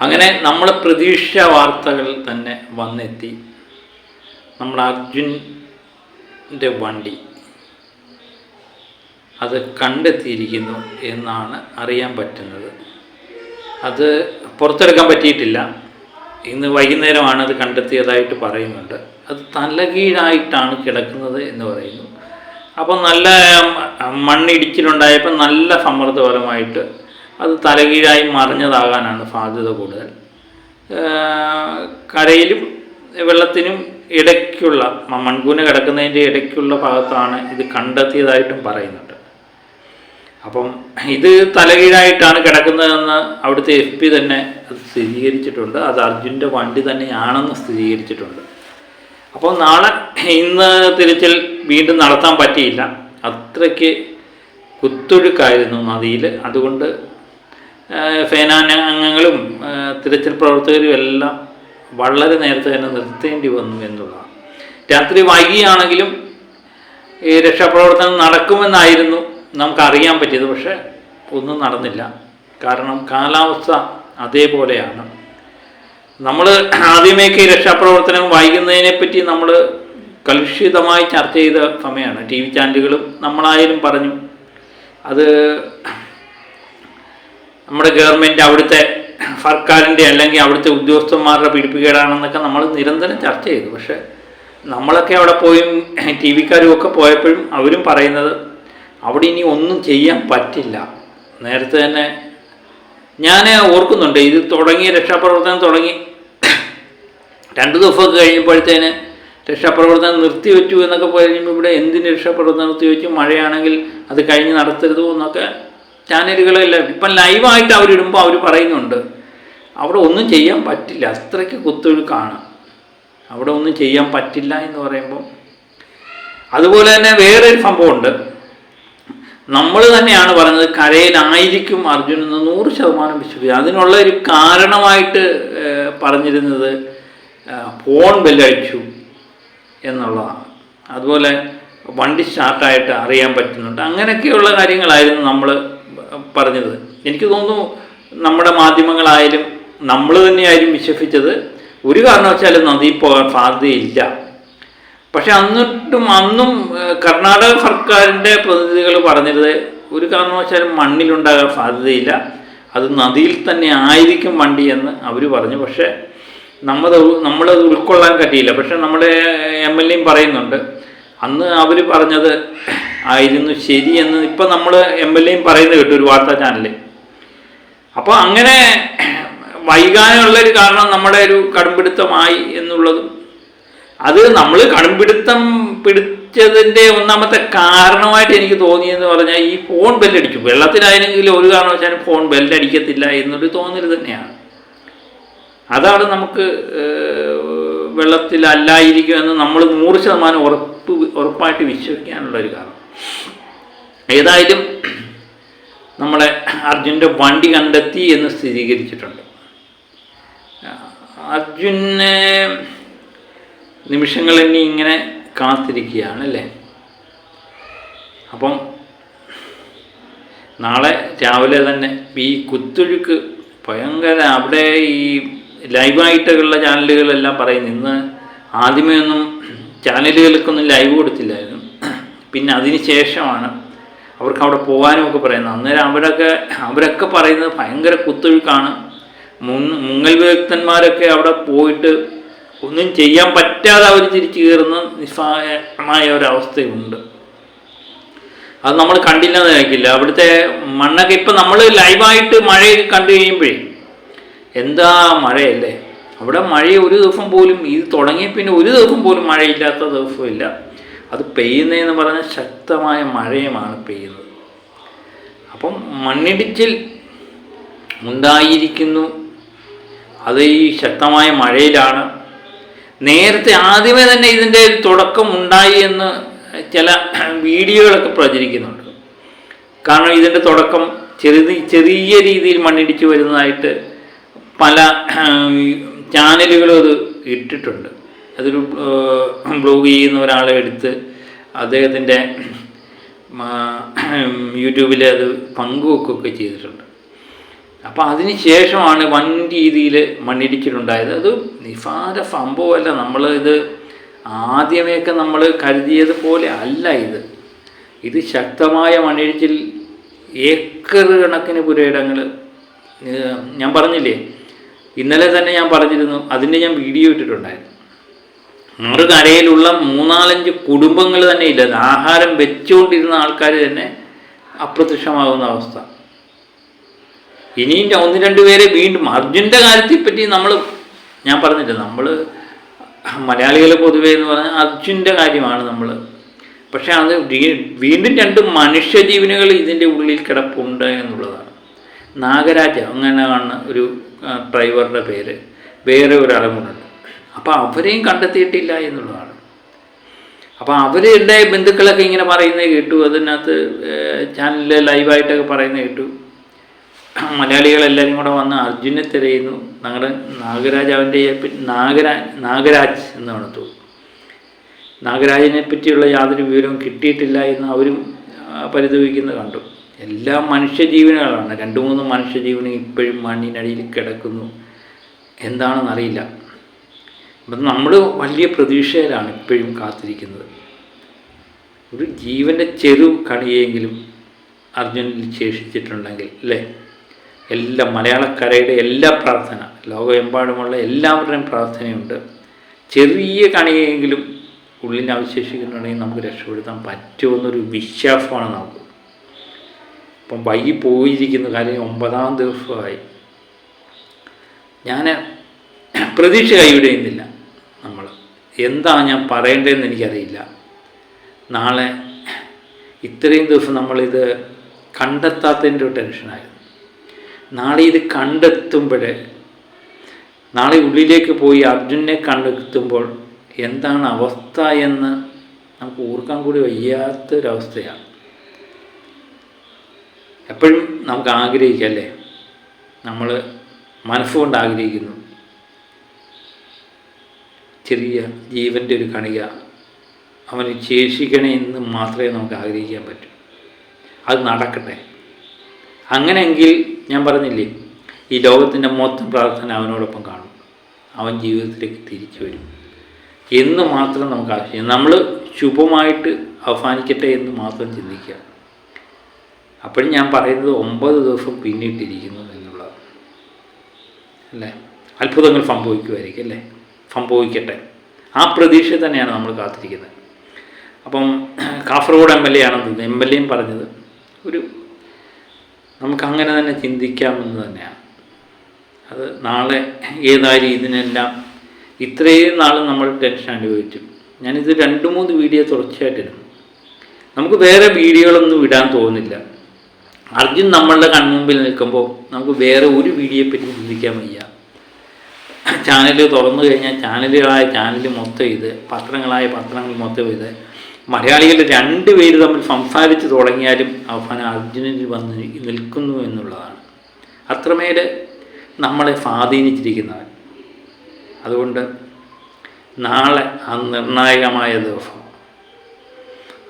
അങ്ങനെ നമ്മൾ പ്രതീക്ഷ വാർത്തകൾ തന്നെ വന്നെത്തി. നമ്മുടെ അർജുൻ്റെ വണ്ടി അത് കണ്ടെത്തിയിരിക്കുന്നു എന്നാണ് അറിയാൻ പറ്റുന്നത്. അത് പുറത്തെടുക്കാൻ പറ്റിയിട്ടില്ല. ഇന്ന് വൈകുന്നേരമാണ് അത് കണ്ടെത്തിയതായിട്ട് പറയുന്നുണ്ട്. അത് തലകീഴായിട്ടാണ് കിടക്കുന്നത് എന്ന് പറയുന്നു. അപ്പം നല്ല മണ്ണിടിച്ചിലുണ്ടായപ്പോൾ നല്ല സമ്മർദ്ദപരമായിട്ട് അത് തലകീഴായി മറിഞ്ഞതാകാനാണ് സാധ്യത കൂടുതൽ. കരയിലും വെള്ളത്തിനും ഇടയ്ക്കുള്ള മൺകൂന കിടക്കുന്നതിൻ്റെ ഇടയ്ക്കുള്ള ഭാഗത്താണ് ഇത് കണ്ടെത്തിയതായിട്ടും പറയുന്നുണ്ട്. അപ്പം ഇത് തലകീഴായിട്ടാണ് കിടക്കുന്നതെന്ന് അവിടുത്തെ SP തന്നെ അത് സ്ഥിരീകരിച്ചിട്ടുണ്ട്. അത് അർജുൻ്റെ വണ്ടി തന്നെയാണെന്ന് സ്ഥിരീകരിച്ചിട്ടുണ്ട്. അപ്പോൾ ഇന്ന് തിരച്ചിൽ വീണ്ടും നടത്താൻ പറ്റിയില്ല. അത്രയ്ക്ക് കുത്തൊഴുക്കായിരുന്നു നദിയിൽ. അതുകൊണ്ട് സേനാംഗങ്ങളും തിരച്ചിൽ പ്രവർത്തകരും എല്ലാം വളരെ നേരത്തെ തന്നെ നിർത്തേണ്ടി വന്നു എന്നുള്ളതാണ്. രാത്രി വൈകിയാണെങ്കിലും ഈ രക്ഷാപ്രവർത്തനം നടക്കുമെന്നായിരുന്നു നമുക്കറിയാൻ പറ്റിയത്. പക്ഷേ ഒന്നും നടന്നില്ല. കാരണം കാലാവസ്ഥ അതേപോലെയാണ്. നമ്മൾ ആദ്യമേക്ക് ഈ രക്ഷാപ്രവർത്തനം വൈകുന്നതിനെപ്പറ്റി നമ്മൾ കലുഷിതമായി ചർച്ച ചെയ്ത സമയമാണ്. TV ചാനലുകളും നമ്മളായാലും പറഞ്ഞു അത് നമ്മുടെ ഗവൺമെൻറ്, അവിടുത്തെ സർക്കാരിൻ്റെ അല്ലെങ്കിൽ അവിടുത്തെ ഉദ്യോഗസ്ഥന്മാരുടെ പിടിപ്പുകേടാണെന്നൊക്കെ നമ്മൾ നിരന്തരം ചർച്ച ചെയ്തു. പക്ഷേ നമ്മളൊക്കെ അവിടെ പോയും TV-ക്കാരും ഒക്കെ പോയപ്പോഴും അവരും പറയുന്നത് അവിടെ ഇനി ഒന്നും ചെയ്യാൻ പറ്റില്ല. നേരത്തെ തന്നെ ഞാൻ ഓർക്കുന്നുണ്ട്, ഇത് രക്ഷാപ്രവർത്തനം തുടങ്ങി 2 ദിവസമൊക്കെ കഴിഞ്ഞപ്പോഴത്തേന് രക്ഷാപ്രവർത്തനം നിർത്തിവെച്ചു എന്നൊക്കെ പറയുമ്പോൾ ഇവിടെ എന്തിന് രക്ഷാപ്രവർത്തനം നിർത്തിവെച്ചു, മഴയാണെങ്കിൽ അത് കഴിഞ്ഞ് നടത്തരുതോ എന്നൊക്കെ ചാനലുകളെല്ലാം ഇപ്പം ലൈവായിട്ട് അവരിടുമ്പോൾ അവർ പറയുന്നുണ്ട് അവിടെ ഒന്നും ചെയ്യാൻ പറ്റില്ല, അത്രയ്ക്ക് കുത്തൊഴുക്കാണ്, അവിടെ ഒന്നും ചെയ്യാൻ പറ്റില്ല എന്ന് പറയുമ്പോൾ. അതുപോലെ തന്നെ വേറൊരു സംഭവമുണ്ട്. നമ്മൾ തന്നെയാണ് പറഞ്ഞത് കരയിലായിരിക്കും അർജുനെന്ന് 100% വിശ്വസിക്കുക. അതിനുള്ള ഒരു കാരണമായിട്ട് പറഞ്ഞിരുന്നത് ഫോൺ ബെല്ലടിച്ചു എന്നുള്ളതാണ്. അതുപോലെ വണ്ടി സ്റ്റാർട്ടായിട്ട് അറിയാൻ പറ്റുന്നുണ്ട്. അങ്ങനെയൊക്കെയുള്ള കാര്യങ്ങളായിരുന്നു നമ്മൾ പറഞ്ഞത്. എനിക്ക് തോന്നുന്നു നമ്മുടെ മാധ്യമങ്ങളായാലും നമ്മൾ തന്നെയായാലും വിശ്വസിച്ചത് ഒരു കാരണവശാലും നദിയിൽ പോകാൻ സാധ്യതയില്ല. പക്ഷെ അന്നും കർണാടക സർക്കാരിൻ്റെ പ്രതിനിധികൾ പറഞ്ഞത് ഒരു കാരണവശാലും മണ്ണിലുണ്ടാകാൻ സാധ്യതയില്ല, അത് നദിയിൽ തന്നെ ആയിരിക്കും വണ്ടി എന്ന് അവർ പറഞ്ഞു. പക്ഷേ നമ്മളത് ഉൾക്കൊള്ളാൻ പറ്റിയില്ല. പക്ഷെ നമ്മുടെ MLA പറയുന്നുണ്ട് അന്ന് അവർ പറഞ്ഞത് ആയിരുന്നു ശരിയെന്ന്. ഇപ്പം നമ്മൾ MLA പറയുന്നത് കേട്ടു ഒരു വാർത്താ ചാനലിൽ. അപ്പോൾ അങ്ങനെ വൈകാനുള്ളൊരു കാരണം നമ്മുടെ ഒരു കടുംപിടുത്തമായി എന്നുള്ളതും, അത് നമ്മൾ കടുംപിടുത്തം പിടിച്ചതിൻ്റെ ഒന്നാമത്തെ കാരണമായിട്ട് എനിക്ക് തോന്നിയെന്ന് പറഞ്ഞാൽ ഈ ഫോൺ ബെല്ലടിച്ചു. വെള്ളത്തിലായിരുന്നെങ്കിൽ ഒരു കാരണവശാലും ഫോൺ ബെല്ലടിക്കത്തില്ല എന്നൊരു തോന്നൽ തന്നെയാണ്. അതാണ് നമുക്ക് വെള്ളത്തിലല്ലായിരിക്കുമെന്ന് നമ്മൾ 100% ഉറപ്പായിട്ട് വിശ്വസിക്കാനുള്ളൊരു കാരണം. ഏതായാലും നമ്മളെ അർജുൻ്റെ വണ്ടി കണ്ടെത്തി എന്ന് സ്ഥിരീകരിച്ചിട്ടുണ്ട്. അർജുനെ നിമിഷങ്ങൾ ഇനി ഇങ്ങനെ കാത്തിരിക്കുകയാണ് അല്ലേ. അപ്പം നാളെ രാവിലെ തന്നെ ഈ കുത്തൊഴുക്ക് ഭയങ്കര, അവിടെ ഈ ലൈവായിട്ടുള്ള ചാനലുകളെല്ലാം പറയുന്നു. ഇന്ന് ആദ്യമേ ഒന്നും ചാനലുകൾക്കൊന്നും ലൈവ് കൊടുത്തില്ലായിരുന്നു. പിന്നെ അതിന് ശേഷമാണ് അവർക്ക് അവിടെ പോകാനും ഒക്കെ പറയുന്നത്. അന്നേരം അവരൊക്കെ പറയുന്നത് ഭയങ്കര കുത്തൊഴുക്കാണ്. മുങ്ങൽ വിദഗ്ധന്മാരൊക്കെ അവിടെ പോയിട്ട് ഒന്നും ചെയ്യാൻ പറ്റാതെ അവർ തിരിച്ചു കയറുന്ന നിസ്സഹായമായ ഒരവസ്ഥയുണ്ട്. അത് നമ്മൾ കണ്ടില്ലെന്ന് കഴിക്കില്ല. അവിടുത്തെ മണ്ണൊക്കെ ഇപ്പം നമ്മൾ ലൈവായിട്ട് മഴയൊക്കെ കണ്ടു കഴിയുമ്പോഴേ എന്താ മഴയല്ലേ. അവിടെ മഴ ഒരു ദിവസം പോലും, ഇത് തുടങ്ങിയ പിന്നെ ഒരു ദിവസം പോലും മഴയില്ലാത്ത ദിവസമില്ല. അത് പെയ്യുന്നതെന്ന് പറഞ്ഞാൽ ശക്തമായ മഴയുമാണ് പെയ്യുന്നത്. അപ്പം മണ്ണിടിച്ചിൽ ഉണ്ടായിരിക്കുന്നു. അത് ഈ ശക്തമായ മഴയിലാണ്. നേരത്തെ ആദ്യമേ തന്നെ ഇതിൻ്റെ തുടക്കം ഉണ്ടായി എന്ന് ചില വീഡിയോകളൊക്കെ പ്രചരിക്കുന്നുണ്ട്. കാരണം ഇതിൻ്റെ തുടക്കം ചെറിയ രീതിയിൽ മണ്ണിടിച്ച് വരുന്നതായിട്ട് പല ചാനലുകളും അത് ഇട്ടിട്ടുണ്ട്. അതൊരു ബ്ലോഗ് ചെയ്യുന്ന ഒരാളെ എടുത്ത് അദ്ദേഹത്തിൻ്റെ യൂട്യൂബിൽ അത് പങ്കുവെക്കുകയൊക്കെ ചെയ്തിട്ടുണ്ട്. അപ്പോൾ അതിന് ശേഷമാണ് വൻ രീതിയിൽ മണ്ണിടിച്ചിലുണ്ടായത്. അത് നിസാര സംഭവമല്ല. നമ്മൾ ഇത് ആദ്യമേയൊക്കെ നമ്മൾ കരുതിയത് പോലെ അല്ല ഇത് ശക്തമായ മണ്ണിടിച്ചിൽ, ഏക്കർ കണക്കിന് പുരയിടങ്ങൾ. ഞാൻ പറഞ്ഞില്ലേ, ഇന്നലെ തന്നെ ഞാൻ പറഞ്ഞിരുന്നു, അതിൻ്റെ ഞാൻ വീഡിയോ ഇട്ടിട്ടുണ്ടായിരുന്നു. മറുകരയിലുള്ള 3-4 കുടുംബങ്ങൾ തന്നെ ഇല്ല. ആഹാരം വെച്ചുകൊണ്ടിരുന്ന ആൾക്കാർ തന്നെ അപ്രത്യക്ഷമാകുന്ന അവസ്ഥ. ഇനിയും 1-2 പേരെ വീണ്ടും അർജുൻ്റെ കാര്യത്തെപ്പറ്റി ഞാൻ പറഞ്ഞില്ല, നമ്മൾ മലയാളികൾ പൊതുവേ എന്ന് പറഞ്ഞാൽ അർജുൻ്റെ കാര്യമാണ് നമ്മൾ. പക്ഷേ അത് വീണ്ടും 2 മനുഷ്യജീവനുകൾ ഇതിൻ്റെ ഉള്ളിൽ കിടപ്പുണ്ട് എന്നുള്ളതാണ്. നാഗരാജ അങ്ങനെയാണ് ഒരു ഡ്രൈവറുടെ പേര്, വേറെ ഒരാളും കൊണ്ടുണ്ട്. അപ്പോൾ അവരെയും കണ്ടെത്തിയിട്ടില്ല എന്നുള്ളതാണ്. അപ്പോൾ അവരുടെ ബന്ധുക്കളൊക്കെ ഇങ്ങനെ പറയുന്നത് കേട്ടു, അതിനകത്ത് ചാനലിൽ ലൈവായിട്ടൊക്കെ പറയുന്നത് കേട്ടു. മലയാളികളെല്ലാവരും കൂടെ വന്ന് അർജുനെ തിരയുന്നു. ഞങ്ങളുടെ നാഗരാജാവിൻ്റെ നാഗരാജ് എന്നാണ് തോന്നുന്നു. നാഗരാജിനെ പറ്റിയുള്ള യാതൊരു വിവരവും കിട്ടിയിട്ടില്ല എന്ന് അവരും പരിതപിക്കുന്നത് കണ്ടു. എല്ലാ മനുഷ്യജീവനുകളാണ്. 2-3 മനുഷ്യജീവനും ഇപ്പോഴും മണ്ണിനടിയിൽ കിടക്കുന്നു. എന്താണെന്നറിയില്ല. അപ്പം നമ്മൾ വലിയ പ്രതീക്ഷയിലാണ് ഇപ്പോഴും കാത്തിരിക്കുന്നത്. ഒരു ജീവൻ്റെ ചെറു കണിയെങ്കിലും അർജുനിൽ ശേഷിച്ചിട്ടുണ്ടെങ്കിൽ അല്ലേ, എല്ലാ മലയാളക്കരയുടെ എല്ലാ പ്രാർത്ഥന, ലോകമെമ്പാടുമുള്ള എല്ലാവരുടെയും പ്രാർത്ഥനയുണ്ട്. ചെറിയ കണിയെങ്കിലും ഉള്ളിൽ അവശേഷിക്കുന്നുണ്ടെങ്കിൽ നമുക്ക് രക്ഷപ്പെടുത്താൻ പറ്റുമെന്നൊരു വിശ്വാസമാണ് നമുക്ക്. അപ്പം വൈകി പോയിരിക്കുന്ന കാര്യം 9-ാം ദിവസമായി. ഞാൻ പ്രതീക്ഷ കൈവിടുന്നില്ല. നമ്മൾ എന്താണ് ഞാൻ പറയേണ്ടതെന്ന് എനിക്കറിയില്ല. നാളെ ഇത്രയും ദിവസം നമ്മളിത് കണ്ടെത്താത്തതിൻ്റെ ഒരു ടെൻഷനായിരുന്നു. നാളെ ഇത് കണ്ടെത്തുമ്പോൾ, നാളെ ഉള്ളിലേക്ക് പോയി അർജുനെ കണ്ടെത്തുമ്പോൾ എന്താണ് അവസ്ഥ എന്ന് നമുക്ക് ഓർക്കാൻ കൂടി വയ്യാത്തൊരവസ്ഥയാണ്. എപ്പോഴും നമുക്ക് ആഗ്രഹിക്കാം അല്ലേ, നമ്മൾ മനസ്സുകൊണ്ട് ആഗ്രഹിക്കുന്നു, ചെറിയ ജീവൻ്റെ ഒരു കണിക അവന് ശേഷിക്കണേ എന്ന് മാത്രമേ നമുക്ക് ആഗ്രഹിക്കാൻ പറ്റൂ. അത് നടക്കട്ടെ. അങ്ങനെയെങ്കിൽ ഞാൻ പറഞ്ഞില്ലേ, ഈ ലോകത്തിൻ്റെ മൊത്തം പ്രാർത്ഥന അവനോടൊപ്പം കാണും. അവൻ ജീവിതത്തിലേക്ക് തിരിച്ചു വരും എന്ന് മാത്രം നമുക്ക് ആശയം. നമ്മൾ ശുഭമായിട്ട് അവസാനിക്കട്ടെ എന്ന് മാത്രം ചിന്തിക്കുക. അപ്പോഴും ഞാൻ പറയുന്നത് 9 ദിവസം പിന്നിട്ടിരിക്കുന്നു എന്നുള്ളത് അല്ലേ. അത്ഭുതങ്ങൾ സംഭവിക്കുമായിരിക്കും അല്ലേ, സംഭവിക്കട്ടെ. ആ പ്രതീക്ഷ തന്നെയാണ് നമ്മൾ കാത്തിരിക്കുന്നത്. അപ്പം കാസർഗോഡ് MLA ആണെന്ന് തോന്നുന്നു, MLAയും പറഞ്ഞത് നമുക്കങ്ങനെ തന്നെ ചിന്തിക്കാമെന്ന് തന്നെയാണ്. അത് നാളെ ഏതായാലും ഇതിനെല്ലാം ഇത്രയും നാൾ നമ്മൾ ടെൻഷൻ അനുഭവിച്ചു. ഞാനിത് 2-3 വീഡിയോ തുടർച്ചയായിട്ടിരുന്നു. നമുക്ക് വേറെ വീഡിയോകളൊന്നും ഇടാൻ തോന്നുന്നില്ല. അർജുൻ നമ്മളുടെ കൺമുമ്പിൽ നിൽക്കുമ്പോൾ നമുക്ക് വേറെ ഒരു വീഡിയോയെ പറ്റി ചിന്തിക്കാൻ വയ്യ. ചാനൽ തുറന്നു കഴിഞ്ഞാൽ ചാനൽ മൊത്തം ഇത്, പത്രങ്ങൾ മൊത്തം ഇത്. മലയാളികൾ 2 പേര് തമ്മിൽ സംസാരിച്ച് തുടങ്ങിയാലും അവസാനം അർജുനിൽ വന്ന് നിൽക്കുന്നു എന്നുള്ളതാണ്. അത്രമേൽ നമ്മളെ സ്വാധീനിച്ചിരിക്കുന്നവൻ. അതുകൊണ്ട് നാളെ ആ നിർണായകമായ ദിവസം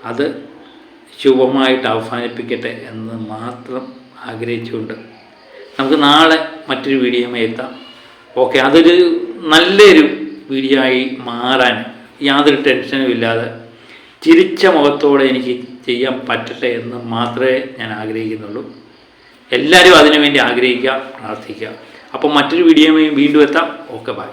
അത് ശുഭമായിട്ട് അവസാനിപ്പിക്കട്ടെ എന്ന് മാത്രം ആഗ്രഹിച്ചുകൊണ്ട് നമുക്ക് നാളെ മറ്റൊരു വീഡിയോയുമായി എത്താം. ഓക്കെ, അതൊരു നല്ലൊരു വീഡിയോ ആയി മാറാൻ യാതൊരു ടെൻഷനും ഇല്ലാതെ ചിരിച്ച മുഖത്തോടെ എനിക്ക് ചെയ്യാൻ പറ്റട്ടെ എന്ന് മാത്രമേ ഞാൻ ആഗ്രഹിക്കുന്നുള്ളൂ. എല്ലാവരും അതിനുവേണ്ടി ആഗ്രഹിക്കുക, പ്രാർത്ഥിക്കുക. അപ്പം മറ്റൊരു വീഡിയോയുമായി വീണ്ടും എത്താം. Okay, by.